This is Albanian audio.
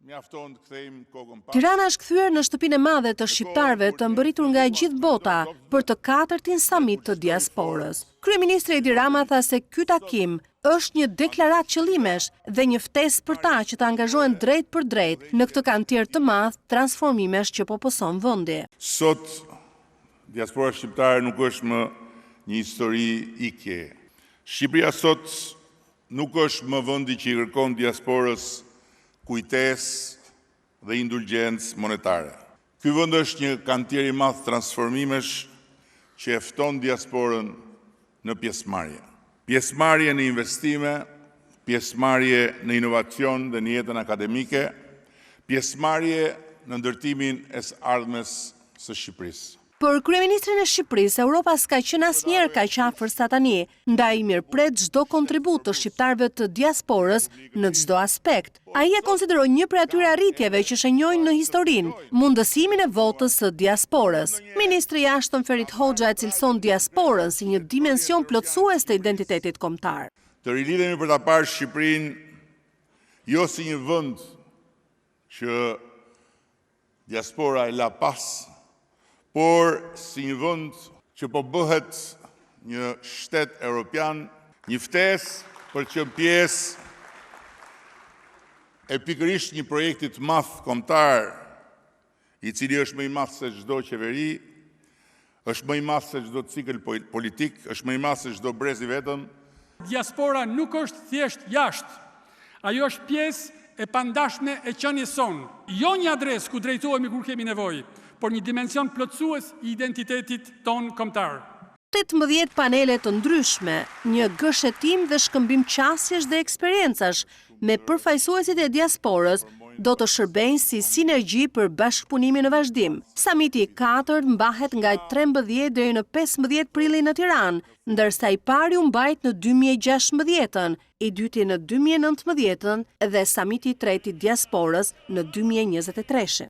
Tirana është kthyer në shtëpinë e madhe të shqiptarëve të mbërritur nga gjithë bota për të 4-tin samit të diasporës. Kryeministri Edi Rama tha se ky takim është një deklaratë qëllimesh dhe një ftesë për ta që të angazhohen drejt për drejt në këtë kantier të madh transformimesh që po poson vendi. Sot diaspora shqiptare nuk është më një histori ikje. Shqipëria sot nuk është më vendi që i kërkon diasporës kujtesë dhe indulgjencë monetare. Ky vend është një kantier i madh transformimesh që e fton diasporën në pjesëmarrje. Pjesëmarrje në investime, pjesëmarrje në inovacion dhe në jetën akademike, pjesëmarrje në ndërtimin e së ardhmes së Shqipërisë. Për kryeministrin e Shqipërisë, Europa s'ka qenë asnjëherë kaq afër sa tani, ndaj mirëpret çdo kontribut të shqiptarëve të diasporës në çdo aspekt. Ai e konsideroi një prej atyre arritjeve që shënjojnë në historinë mundësimin e votës së diasporës. Ministri i Jashtëm Ferit Hoxha e cilëson diasporën si një dimension plotësues të identitetit kombëtar. Të rilidhemi për ta parë Shqipërinë jo si një vend që diaspora e la pas, por si një vend që po bëhet një shtet evropian, një ftesë për të qenë pjesë e pikërisht një projekti të madh kombëtar, i cili është më i madh se çdo qeveri, është më i madh se çdo cikël politik, është më i madh se çdo brez i vetëm. Diaspora nuk është thjesht jashtë, ajo është pjesë e pandashme e qenies sonë, jo një adresë ku drejtohemi kur kemi nevojë, por një dimension plotësues i identitetit ton kombëtar. 18 panele të ndryshme, një gëshetim dhe shkëmbim qasjesh dhe eksperjencash me përfaqësuesit e diasporës do të shërbejnë si sinergji për bashkëpunimin në vazhdim. Samiti i 4 mbahet nga 13 deri në 15 prilli në Tiranë, ndërsa i pari u mbajt në 2016, i dyti në 2019 dhe samiti i tretë i diasporës në 2023.